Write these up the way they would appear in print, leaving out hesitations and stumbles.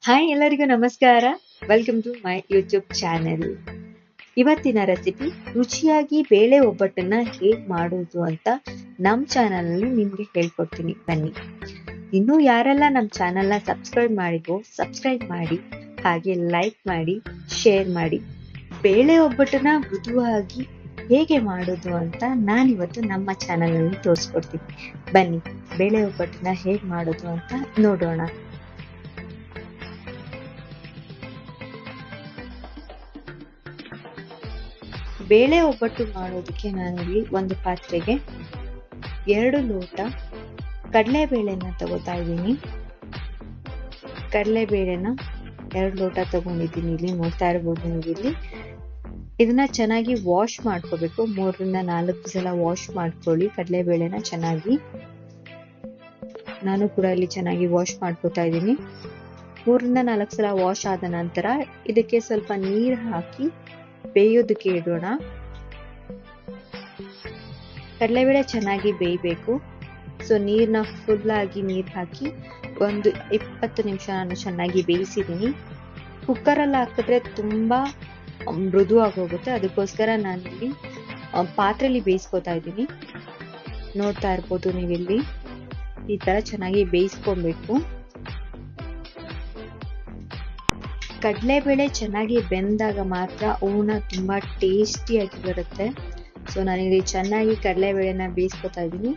Hi ಎಲ್ಲರಿಗೂ ನಮಸ್ಕಾರ. Welcome to my YouTube channel. ಇವತ್ತಿನ ರೆಸಿಪಿ ರುಚಿಯಾಗಿ ಬೇಳೆ ಒಬ್ಬಟ್ಟನ್ನ ಹೇಗೆ ಮಾಡೋದು ಅಂತ ನಮ್ಮ ಚಾನಲಲ್ಲಿ ನಿಮಗೆ ಹೇಳ್ಕೊಡ್ತೀನಿ. ಬನ್ನಿ. ಇನ್ನೂ ಯಾರೆಲ್ಲ ನಮ್ಮ ಚಾನಲ್ನ ಸಬ್ಸ್ಕ್ರೈಬ್ ಮಾಡಿದ್ವೋ ಸಬ್ಸ್ಕ್ರೈಬ್ ಮಾಡಿ, ಹಾಗೆ ಲೈಕ್ ಮಾಡಿ, ಶೇರ್ ಮಾಡಿ. ಬೇಳೆ ಒಬ್ಬಟ್ಟನ್ನ ಮೃದುವಾಗಿ ಹೇಗೆ ಮಾಡೋದು ಅಂತ ನಾನಿವತ್ತು ನಮ್ಮ ಚಾನಲಲ್ಲಿ ತೋರಿಸ್ಕೊಡ್ತೀನಿ. ಬನ್ನಿ, ಬೇಳೆ ಒಬ್ಬಟ್ಟನ್ನ ಹೇಗೆ ಮಾಡೋದು ಅಂತ ನೋಡೋಣ. ಬೇಳೆ ಒಬ್ಬಟ್ಟು ಮಾಡೋದಕ್ಕೆ ನಾನಿಲ್ಲಿ ಒಂದು ಪಾತ್ರೆಗೆ 2 ಲೋಟ ಕಡಲೆಬೇಳೆನ ತಗೋತಾ ಇದ್ದೀನಿ. ಕಡಲೆಬೇಳೆನ 2 ಲೋಟ ತಗೊಂಡಿದ್ದೀನಿ. ಇಲ್ಲಿ ನೋಡ್ತಾ ಇರ್ಬೋದು ನೀವು. ಇಲ್ಲಿ ಇದನ್ನ ಚೆನ್ನಾಗಿ ವಾಶ್ ಮಾಡ್ಕೋಬೇಕು. 3 ರಿಂದ 4 ಸಲ ವಾಶ್ ಮಾಡ್ಕೊಳ್ಳಿ ಕಡಲೆಬೇಳೆನ ಚೆನ್ನಾಗಿ. ನಾನು ಕೂಡ ಇಲ್ಲಿ ಚೆನ್ನಾಗಿ ವಾಶ್ ಮಾಡ್ಕೋತಾ ಇದ್ದೀನಿ. 3 ರಿಂದ 4 ಸಲ ವಾಶ್ ಆದ ನಂತರ ಇದಕ್ಕೆ ಸ್ವಲ್ಪ ನೀರು ಹಾಕಿ ಬೇಯೋದಕ್ಕೆ ಇಡೋಣ. ಕಡಲೆಬೇಳೆ ಚೆನ್ನಾಗಿ ಬೇಯಬೇಕು. ಸೊ ನೀರ್ನ ಫುಲ್ ಆಗಿ ನೀರು ಹಾಕಿ ಒಂದು 20 ನಿಮಿಷ ನಾನು ಚೆನ್ನಾಗಿ ಬೇಯಿಸಿದ್ದೀನಿ. ಕುಕ್ಕರಲ್ಲಿ ಹಾಕಿದ್ರೆ ತುಂಬಾ ಮೃದು ಆಗೋಗುತ್ತೆ. ಅದಕ್ಕೋಸ್ಕರ ನಾನಿಲ್ಲಿ ಪಾತ್ರೆಯಲ್ಲಿ ಬೇಯಿಸ್ಕೊತಾ ಇದ್ದೀನಿ. ನೋಡ್ತಾ ಇರ್ಬೋದು ನೀವಿಲ್ಲಿ ಈ ತರ ಚೆನ್ನಾಗಿ ಬೇಯಿಸ್ಕೊಬೇಕು. ಕಡಲೆಬೇಳೆ ಚೆನ್ನಾಗಿ ಬೆಂದಾಗ ಮಾತ್ರ ಹೂರ್ಣ ತುಂಬಾ ಟೇಸ್ಟಿಯಾಗಿ ಬರುತ್ತೆ. ಸೊ ನಾನಿಲ್ಲಿ ಚೆನ್ನಾಗಿ ಕಡಲೆಬೇಳೆನ ಬೇಯಿಸ್ಕೊತಾ ಇದ್ದೀನಿ.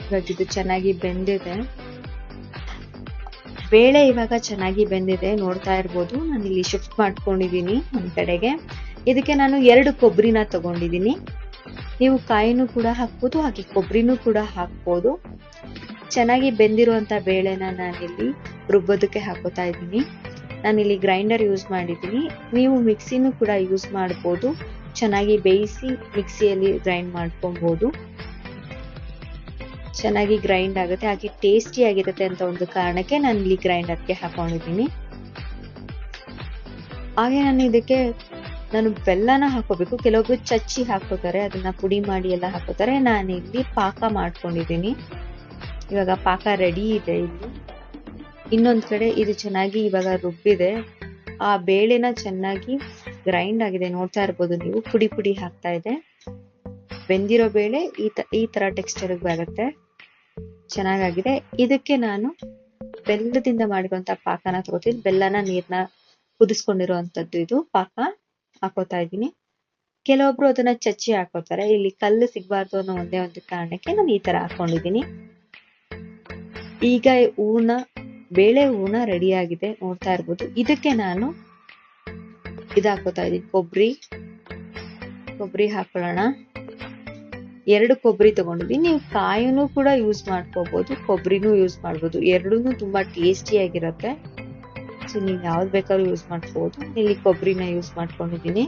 ಇವಾಗ ಇದು ಚೆನ್ನಾಗಿ ಬೆಂದಿದೆ. ಬೇಳೆ ಇವಾಗ ಚೆನ್ನಾಗಿ ಬೆಂದಿದೆ, ನೋಡ್ತಾ ಇರ್ಬೋದು. ನಾನಿಲ್ಲಿ ಶಿಫ್ಟ್ ಮಾಡ್ಕೊಂಡಿದ್ದೀನಿ ಒಂದ್ ಕಡೆಗೆ. ಇದಕ್ಕೆ ನಾನು 2 ಕೊಬ್ಬರಿನ ತಗೊಂಡಿದ್ದೀನಿ. ನೀವು ಕಾಯಿನೂ ಕೂಡ ಹಾಕ್ಬೋದು, ಹಾಗೆ ಕೊಬ್ಬರಿನೂ ಕೂಡ ಹಾಕ್ಬೋದು. ಚೆನ್ನಾಗಿ ಬೆಂದಿರುವಂತ ಬೇಳೆನ ನಾನಿಲ್ಲಿ ರುಬ್ಬೋದಕ್ಕೆ ಹಾಕೋತಾ ಇದ್ದೀನಿ. ನಾನಿಲ್ಲಿ ಗ್ರೈಂಡರ್ ಯೂಸ್ ಮಾಡಿದ್ದೀನಿ. ನೀವು ಮಿಕ್ಸಿನೂ ಕೂಡ ಯೂಸ್ ಮಾಡ್ಬೋದು. ಚೆನ್ನಾಗಿ ಬೇಯಿಸಿ ಮಿಕ್ಸಿಯಲ್ಲಿ ಗ್ರೈಂಡ್ ಮಾಡ್ಕೊಬಹುದು. ಚೆನ್ನಾಗಿ ಗ್ರೈಂಡ್ ಆಗುತ್ತೆ, ಹಾಗೆ ಟೇಸ್ಟಿ ಆಗಿರುತ್ತೆ ಅಂತ ಒಂದು ಕಾರಣಕ್ಕೆ ನಾನು ಇಲ್ಲಿ ಗ್ರೈಂಡರ್ಗೆ ಹಾಕೊಂಡಿದ್ದೀನಿ. ಹಾಗೆ ನಾನು ಬೆಲ್ಲನ ಹಾಕೋಬೇಕು. ಕೆಲವೊಬ್ರು ಚಚ್ಚಿ ಹಾಕೋತಾರೆ, ಅದನ್ನ ಪುಡಿ ಮಾಡಿ ಎಲ್ಲ ಹಾಕೋತಾರೆ. ನಾನಿಲ್ಲಿ ಪಾಕ ಮಾಡ್ಕೊಂಡಿದ್ದೀನಿ. ಇವಾಗ ಪಾಕ ರೆಡಿ ಇದೆ. ಇಲ್ಲಿ ಇನ್ನೊಂದ್ ಕಡೆ ಇದು ಚೆನ್ನಾಗಿ ಇವಾಗ ರುಬ್ಬಿದೆ. ಆ ಬೇಳೆನ ಚೆನ್ನಾಗಿ ಗ್ರೈಂಡ್ ಆಗಿದೆ, ನೋಡ್ತಾ ಇರ್ಬೋದು ನೀವು. ಪುಡಿ ಪುಡಿ ಆಗ್ತಾ ಇದೆ. ಬೆಂದಿರೋ ಬೇಳೆ ಈ ತರ ಟೆಕ್ಸ್ಚರ್ ಬರುತ್ತೆ. ಚೆನ್ನಾಗಿದೆ. ಇದಕ್ಕೆ ನಾನು ಬೆಲ್ಲದಿಂದ ಮಾಡಿರುವಂತ ಪಾಕನ ತಗೋತೀನಿ. ಬೆಲ್ಲನ ನೀರ್ನ ಕುದಿಸ್ಕೊಂಡಿರುವಂತದ್ದು ಇದು ಪಾಕ ಹಾಕೋತಾ ಇದ್ದೀನಿ. ಕೆಲವೊಬ್ರು ಅದನ್ನ ಚಚ್ಚಿ ಹಾಕೋತಾರೆ. ಇಲ್ಲಿ ಕಲ್ಲು ಸಿಗ್ಬಾರ್ದು ಅನ್ನೋ ಒಂದೇ ಒಂದು ಕಾರಣಕ್ಕೆ ನಾನು ಈ ತರ ಹಾಕೊಂಡಿದ್ದೀನಿ. ಈಗ ಬೇಳೆ ಹೂರ್ಣ ರೆಡಿ ಆಗಿದೆ, ನೋಡ್ತಾ ಇರ್ಬೋದು. ಇದಕ್ಕೆ ನಾನು ಹಾಕೋತಾ ಇದ್ದೀನಿ. ಕೊಬ್ಬರಿ ಹಾಕೊಳ್ಳೋಣ. 2 ಕೊಬ್ಬರಿ ತಗೊಂಡಿದ್ದೀನಿ. ನೀವು ಕಾಯಿನೂ ಕೂಡ ಯೂಸ್ ಮಾಡ್ಕೋಬಹುದು, ಕೊಬ್ಬರಿನೂ ಯೂಸ್ ಮಾಡ್ಬೋದು. ಎರಡೂನು ತುಂಬಾ ಟೇಸ್ಟಿ ಆಗಿರುತ್ತೆ. ಸೊ ನೀವು ಯಾವ್ದು ಬೇಕಾದ್ರೂ ಯೂಸ್ ಮಾಡ್ಕೋಬಹುದು. ಇಲ್ಲಿ ಕೊಬ್ಬರಿನ ಯೂಸ್ ಮಾಡ್ಕೊಂಡಿದ್ದೀನಿ.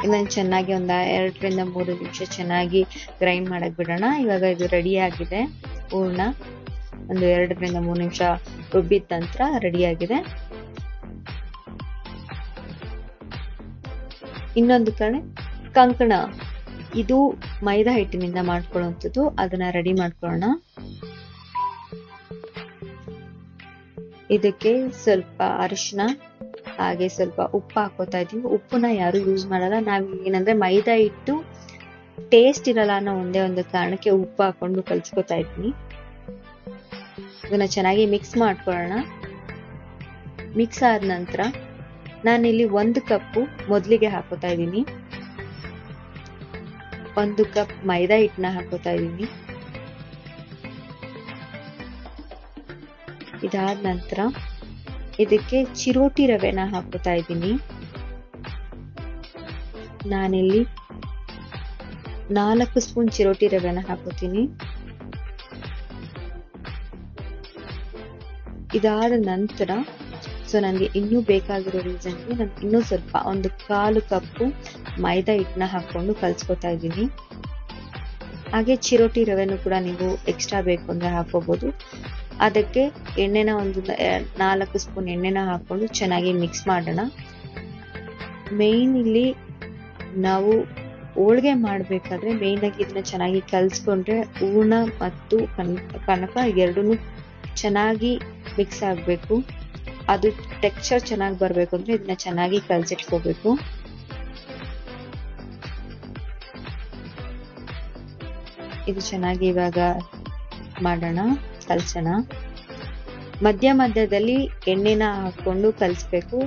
ಇದನ್ನ ಚೆನ್ನಾಗಿ 2 ರಿಂದ 3 ನಿಮಿಷ ಚೆನ್ನಾಗಿ ಗ್ರೈಂಡ್ ಮಾಡಕ್ ಬಿಡೋಣ. ಇವಾಗ ಇದು ರೆಡಿ ಆಗಿದೆ ಹೂರ್ಣ. ಒಂದು 2 ರಿಂದ 3 ನಿಮಿಷ ರುಬ್ಬಿದ ನಂತರ ರೆಡಿ ಆಗಿದೆ. ಇನ್ನೊಂದು ಕಡೆ ಕಂಕಣ, ಇದು ಮೈದಾ ಹಿಟ್ಟಿನಿಂದ ಮಾಡ್ಕೊಳ್ಳುವಂಥದ್ದು. ಅದನ್ನ ರೆಡಿ ಮಾಡ್ಕೊಳ್ಳೋಣ. ಇದಕ್ಕೆ ಸ್ವಲ್ಪ ಅರಿಶಿನ ಹಾಗೆ ಸ್ವಲ್ಪ ಉಪ್ಪು ಹಾಕೋತಾ ಇದೀವಿ. ಉಪ್ಪನ್ನ ಯಾರು ಯೂಸ್ ಮಾಡಲ್ಲ. ನಾವ್ ಏನಂದ್ರೆ ಮೈದಾ ಹಿಟ್ಟು ಟೇಸ್ಟ್ ಇರಲ್ಲ ಅನ್ನೋ ಒಂದೇ ಒಂದು ಕಾರಣಕ್ಕೆ ಉಪ್ಪು ಹಾಕೊಂಡು ಕಲ್ಸ್ಕೊತಾ ಇದ್ದೀನಿ. ಇದನ್ನ ಚೆನ್ನಾಗಿ ಮಿಕ್ಸ್ ಮಾಡ್ಕೊಳ್ಳೋಣ. ಮಿಕ್ಸ್ ಆದ ನಂತರ ನಾನಿಲ್ಲಿ 1 ಕಪ್ ಮೊದಲಿಗೆ ಹಾಕೋತಾ ಇದ್ದೀನಿ. 1 ಕಪ್ ಮೈದಾ ಹಿಟ್ಟನ್ನ ಹಾಕೋತಾ ಇದ್ದೀನಿ. ಇದಾದ ನಂತರ ಇದಕ್ಕೆ ಚಿರೋಟಿ ರವೆನ ಹಾಕೋತಾ ಇದ್ದೀನಿ. ನಾನಿಲ್ಲಿ 4 ಸ್ಪೂನ್ ಚಿರೋಟಿ ರವೆನ ಹಾಕೋತೀನಿ. ಇದಾದ ನಂತರ ನನಗೆ ಇನ್ನೂ ಬೇಕಾಗಿರೋ ರೀಸನ್ಗೆ ನಾನು ಇನ್ನೂ ಸ್ವಲ್ಪ 1/4 ಕಪ್ ಮೈದಾ ಹಿಟ್ಟನ್ನ ಹಾಕೊಂಡು ಕಲ್ಸ್ಕೊತಾ ಇದ್ದೀನಿ. ಹಾಗೆ ಚಿರೋಟಿ ರವೆನೂ ಕೂಡ ನೀವು ಎಕ್ಸ್ಟ್ರಾ ಬೇಕು ಅಂದ್ರೆ ಹಾಕೋಬಹುದು. ಅದಕ್ಕೆ ಎಣ್ಣೆನ 4 ಸ್ಪೂನ್ ಎಣ್ಣೆನ ಹಾಕೊಂಡು ಚೆನ್ನಾಗಿ ಮಿಕ್ಸ್ ಮಾಡೋಣ. ಮೇನ್ ಇಲ್ಲಿ ನಾವು ಹೋಳಿಗೆ ಮಾಡ್ಬೇಕಾದ್ರೆ ಮೇನ್ ಆಗಿ ಇದನ್ನ ಚೆನ್ನಾಗಿ ಕಲ್ಸ್ಕೊಂಡ್ರೆ ಹೂರ್ಣ ಮತ್ತು ಕನಕ ಎರಡೂನು ಚೆನ್ನಾಗಿ ಮಿಕ್ಸ್ ಆಗಬೇಕು. ಅದು ಟೆಕ್ಸ್ಚರ್ ಚೆನ್ನಾಗಿ ಬರಬೇಕು ಅಂದ್ರೆ ಇದನ್ನ ಚೆನ್ನಾಗಿ ಕಲಸಿಟ್ಕೋಬೇಕು. ಇದು ಚೆನ್ನಾಗಿ ಇವಾಗ ಮಾಡೋಣ, ಕಲ್ಸೋಣ. ಮಧ್ಯದಲ್ಲಿ ಎಣ್ಣೆನ ಹಾಕೊಂಡು ಕಲಿಸ್ಬೇಕು.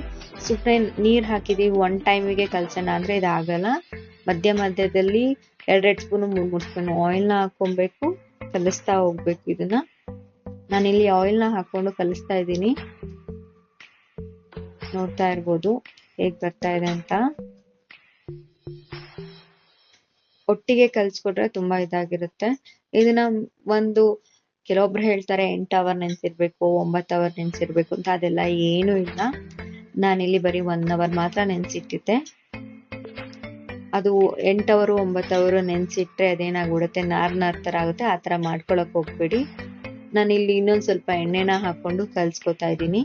ಸುಮ್ಮನೆ ನೀರ್ ಹಾಕಿದೀವಿ ಒನ್ ಟೈಮಿಗೆ ಕಲ್ಸೋಣ ಅಂದ್ರೆ ಇದಾಗಲ್ಲ. ಮಧ್ಯದಲ್ಲಿ 2 ಸ್ಪೂನ್ 3 ಸ್ಪೂನ್ ಆಯಿಲ್ನ ಹಾಕೊಬೇಕು, ಕಲಿಸ್ತಾ ಹೋಗ್ಬೇಕು. ಇದನ್ನ ನಾನಿಲ್ಲಿ ಆಯಿಲ್ನ ಹಾಕೊಂಡು ಕಲಿಸ್ತಾ ಇದ್ದೀನಿ. ನೋಡ್ತಾ ಇರ್ಬೋದು ಹೇಗ್ ಬರ್ತಾ ಇದೆ ಅಂತ. ಒಟ್ಟಿಗೆ ಕಲ್ಸ್ಕೊಟ್ರೆ ತುಂಬಾ ಇದಾಗಿರುತ್ತೆ. ಇದನ್ನ ಕೆಲವೊಬ್ರು ಹೇಳ್ತಾರೆ 8 ಅವರ್ ನೆನ್ಸಿರ್ಬೇಕು, 9 ಅವರ್ ನೆನ್ಸಿರ್ಬೇಕು ಅಂತ. ಅದೆಲ್ಲ ಏನು ಇಲ್ಲ. ನಾನಿಲ್ಲಿ ಬರೀ 1 ಅವರ್ ಮಾತ್ರ ನೆನ್ಸಿಟ್ಟಿದ್ದೆ. ಅದು 8 ಅವರು 9 ಅವರು ನೆನ್ಸಿಟ್ರೆ ಅದೇನಾಗ್ಬಿಡುತ್ತೆ, ನಾರ್ ತರ ಆಗುತ್ತೆ. ಆ ತರ ಮಾಡ್ಕೊಳಕ್ ಹೋಗ್ಬೇಡಿ. ನಾನಿಲ್ಲಿ ಇನ್ನೊಂದ್ ಸ್ವಲ್ಪ ಎಣ್ಣೆನ ಹಾಕೊಂಡು ಕಲ್ಸ್ಕೊತಾ ಇದ್ದೀನಿ.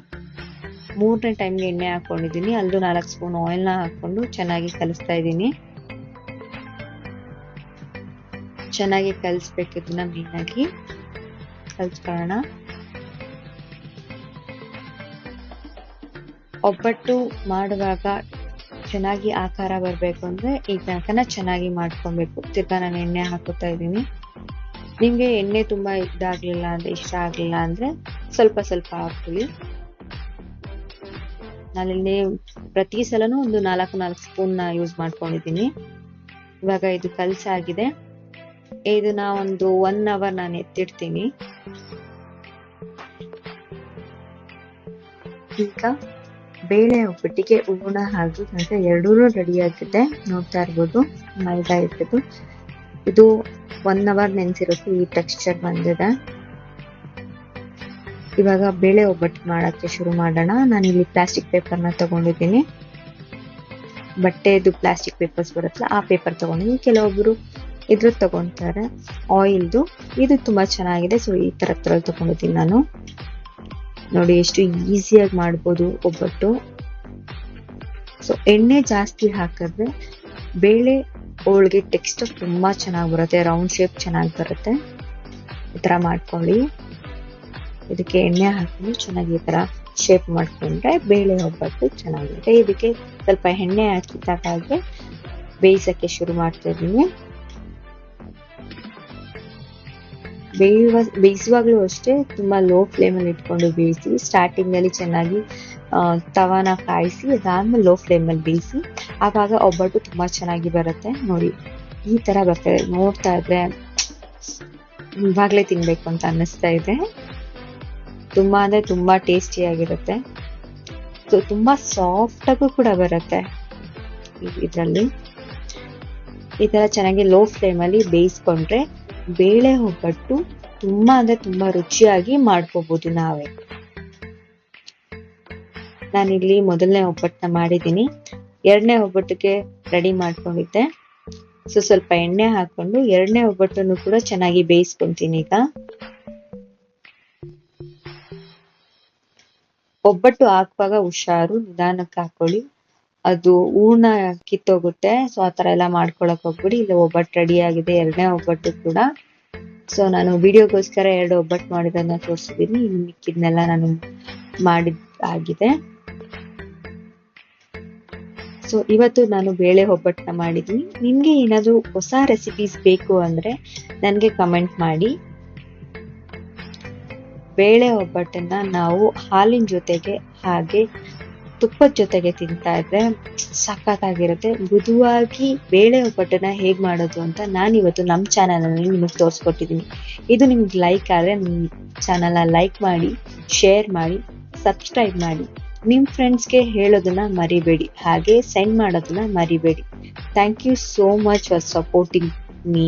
3ನೇ ಟೈಮ್ಗೆ ಎಣ್ಣೆ ಹಾಕೊಂಡಿದ್ದೀನಿ. ಅಲ್ಲೂ 4 ಸ್ಪೂನ್ ಆಯಿಲ್ನ ಹಾಕೊಂಡು ಚೆನ್ನಾಗಿ ಕಲಿಸ್ತಾ ಇದ್ದೀನಿ. ಚೆನ್ನಾಗಿ ಕಲಿಸ್ಬೇಕು. ಇದನ್ನ ಮೇನಾಗಿ ಕಲ್ಸ್ಕೊಳ್ಳೋಣ. ಒಬ್ಬಟ್ಟು ಮಾಡುವಾಗ ಚೆನ್ನಾಗಿ ಆಕಾರ ಬರ್ಬೇಕು ಅಂದ್ರೆ ಈ ತನಕನ ಚೆನ್ನಾಗಿ ಮಾಡ್ಕೊಬೇಕು. ತಿರ್ಗಾ ನಾನು ಎಣ್ಣೆ ಹಾಕುತ್ತಾ ಇದ್ದೀನಿ. ನಿಮ್ಗೆ ಎಣ್ಣೆ ತುಂಬಾ ಇದಾಗ್ಲಿಲ್ಲ ಅಂದ್ರೆ, ಇಷ್ಟ ಆಗ್ಲಿಲ್ಲ ಅಂದ್ರೆ ಸ್ವಲ್ಪ ಹಾಕೊಳ್ಳಿ. ನಾನಿಲ್ಲಿ ಪ್ರತಿ ಸಲನೂ ಒಂದು 4 ಸ್ಪೂನ್ ಯೂಸ್ ಮಾಡ್ಕೊಂಡಿದ್ದೀನಿ. ಇವಾಗ ಇದು ಕಲ್ಸಾಗಿದೆ. ಇದನ್ನ ಒಂದು 1 ಅವರ್ ನಾನು ಎತ್ತಿಡ್ತೀನಿ. ಈಗ ಬೇಳೆ ಒಬ್ಬಟ್ಟಿಗೆ ಹೂರ್ಣ ಹಾಗೂ ಎರಡೂ ರೆಡಿ ಆಗಿದೆ. ನೋಡ್ತಾ ಇರ್ಬೋದು ಮೈದಾ ಹಿಟ್ಟು. ಇದು 1 ಅವರ್ ನೆನ್ಸಿರೋಕೆ ಈ ಟೆಕ್ಸ್ಚರ್ ಬಂದಿದೆ. ಇವಾಗ ಬೇಳೆ ಒಬ್ಬಟ್ಟು ಮಾಡಕ್ಕೆ ಶುರು ಮಾಡೋಣ. ನಾನಿಲ್ಲಿ ಪ್ಲಾಸ್ಟಿಕ್ ಪೇಪರ್ನ ತಗೊಂಡಿದ್ದೀನಿ. ಬಟ್ಟೆದು ಪ್ಲಾಸ್ಟಿಕ್ ಪೇಪರ್ಸ್ ಬರುತ್ತಲ್ಲ, ಆ ಪೇಪರ್ ತಗೊಂಡಿದ್ದೀನಿ. ಕೆಲವೊಬ್ರು ಇದ್ರದ್ದು ತಗೊಂತಾರೆ, ಆಯಿಲ್ದು. ಇದು ತುಂಬಾ ಚೆನ್ನಾಗಿದೆ. ಸೊ ಈ ತರ ತಗೊಂಡಿದ್ದೀನಿ ನಾನು. ನೋಡಿ ಎಷ್ಟು ಈಸಿಯಾಗಿ ಮಾಡ್ಬೋದು ಒಬ್ಬಟ್ಟು. ಸೊ ಎಣ್ಣೆ ಜಾಸ್ತಿ ಹಾಕಿದ್ರೆ ಬೇಳೆ ಹೋಳಿಗೆ ಟೆಕ್ಸ್ಚರ್ ತುಂಬಾ ಚೆನ್ನಾಗಿ ಬರುತ್ತೆ, ರೌಂಡ್ ಶೇಪ್ ಚೆನ್ನಾಗಿ ಬರುತ್ತೆ. ಈ ತರ ಮಾಡ್ಕೊಳ್ಳಿ. ಇದಕ್ಕೆ ಎಣ್ಣೆ ಹಾಕಿ ಚೆನ್ನಾಗಿ ಈ ತರ ಶೇಪ್ ಮಾಡ್ಕೊಂಡ್ರೆ ಬೇಳೆ ಒಬ್ಬಟ್ಟು ಚೆನ್ನಾಗಿರುತ್ತೆ. ಇದಕ್ಕೆ ಸ್ವಲ್ಪ ಎಣ್ಣೆ ಹಾಕಿ ಬೇಯಿಸಕ್ಕೆ ಶುರು ಮಾಡ್ತಾ ಇದ್ದೀನಿ. ಬೇಯಿಸುವಾಗ್ಲೂ ಅಷ್ಟೇ ತುಂಬಾ ಲೋ ಫ್ಲೇಮ್ ಅಲ್ಲಿ ಇಟ್ಕೊಂಡು ಬೇಯಿಸಿ. ಸ್ಟಾರ್ಟಿಂಗ್ ಅಲ್ಲಿ ಚೆನ್ನಾಗಿ ತವಾನ ಕಾಯಿಸಿ, ಅದಾದ್ಮೇಲೆ ಲೋ ಫ್ಲೇಮ್ ಅಲ್ಲಿ ಬೇಯಿಸಿ. ಆವಾಗ ಒಬ್ಬಟ್ಟು ತುಂಬಾ ಚೆನ್ನಾಗಿ ಬರುತ್ತೆ. ನೋಡಿ ಈ ತರ ಬರ್ತದೆ. ನೋಡ್ತಾ ಇದ್ರೆ ಇವಾಗ್ಲೇ ತಿನ್ಬೇಕು ಅಂತ ಅನ್ನಿಸ್ತಾ ಇದೆ. ತುಂಬಾ ಅಂದ್ರೆ ತುಂಬಾ ಟೇಸ್ಟಿ ಆಗಿರುತ್ತೆ. ಸೊ ತುಂಬಾ ಸಾಫ್ಟ್ ಆಗು ಕೂಡ ಬರುತ್ತೆ. ಇದ್ರಲ್ಲಿ ಈ ತರ ಚೆನ್ನಾಗಿ ಲೋ ಫ್ಲೇಮ್ ಅಲ್ಲಿ ಬೇಯಿಸ್ಕೊಂಡ್ರೆ ಬೇಳೆ ಒಬ್ಬಟ್ಟು ತುಂಬಾ ಅಂದ್ರೆ ತುಂಬಾ ರುಚಿಯಾಗಿ ಮಾಡ್ಕೋಬಹುದು ನಾವೇ. ನಾನಿಲ್ಲಿ ಮೊದಲನೇ ಒಬ್ಬಟ್ಟನ್ನ ಮಾಡಿದ್ದೀನಿ. 2ನೇ ಒಬ್ಬಟ್ಟಿಗೆ ರೆಡಿ ಮಾಡ್ಕೊಂಡಿದ್ದೆ. ಸೊ ಸ್ವಲ್ಪ ಎಣ್ಣೆ ಹಾಕೊಂಡು 2ನೇ ಒಬ್ಬಟ್ಟನ್ನು ಕೂಡ ಚೆನ್ನಾಗಿ ಬೇಯಿಸ್ಕೊಂತೀನಿ. ಈಗ ಒಬ್ಬಟ್ಟು ಹಾಕುವಾಗ ಹುಷಾರು, ನಿಧಾನಕ್ಕೆ ಹಾಕೊಳ್ಳಿ. ಅದು ಹೂರ್ಣ ಕಿತ್ತೋಗುತ್ತೆ. ಸೊ ಆತರ ಎಲ್ಲ ಮಾಡ್ಕೊಳಕ್ ಹೋಗ್ಬಿಡಿ. ಇಲ್ಲಿ ಒಬ್ಬಟ್ಟು ರೆಡಿ ಆಗಿದೆ, 2ನೇ ಒಬ್ಬಟ್ಟು ಕೂಡ. ಸೊ ನಾನು ವಿಡಿಯೋಗೋಸ್ಕರ 2 ಒಬ್ಬಟ್ಟು ಮಾಡಿದನ್ನ ತೋರಿಸಿದ್ದೀನಿ. ಇನ್ನು ಮಿಕ್ಕಿದ್ನೆಲ್ಲ ನಾನು ಆಗಿದೆ. ಸೊ ಇವತ್ತು ನಾನು ಬೇಳೆ ಒಬ್ಬಟ್ಟನ್ನ ಮಾಡಿದ್ದೀನಿ. ನಿಮ್ಗೆ ಏನಾದ್ರು ಹೊಸ ರೆಸಿಪೀಸ್ ಬೇಕು ಅಂದ್ರೆ ನನ್ಗೆ ಕಮೆಂಟ್ ಮಾಡಿ. ಬೇಳೆ ಒಬ್ಬಟ್ಟನ್ನ ನಾವು ಹಾಲಿನ ಜೊತೆಗೆ ಹಾಗೆ ತುಪ್ಪದ ಜೊತೆಗೆ ತಿಂತಾ ಇದ್ರೆ ಸಖತ್ತಾಗಿರುತ್ತೆ. ಮೃದುವಾಗಿ ಬೇಳೆ ಒಬ್ಬಟ್ಟನ್ನ ಹೇಗ್ ಮಾಡೋದು ಅಂತ ನಾನಿವತ್ತು ನಮ್ಮ ಚಾನಲ್ ಅಲ್ಲಿ ನಿಮಗೆ ತೋರಿಸ್ಕೊಟ್ಟಿದ್ದೀನಿ. ಇದು ನಿಮ್ಗೆ ಲೈಕ್ ಆದ್ರೆ ನಿಮ್ ಚಾನಲ್ನ ಲೈಕ್ ಮಾಡಿ, ಶೇರ್ ಮಾಡಿ, ಸಬ್ಸ್ಕ್ರೈಬ್ ಮಾಡಿ. ನಿಮ್ ಫ್ರೆಂಡ್ಸ್ಗೆ ಹೇಳೋದನ್ನ ಮರಿಬೇಡಿ, ಹಾಗೆ ಸೆಂಡ್ ಮಾಡೋದನ್ನ ಮರಿಬೇಡಿ. Thank you so much for supporting me.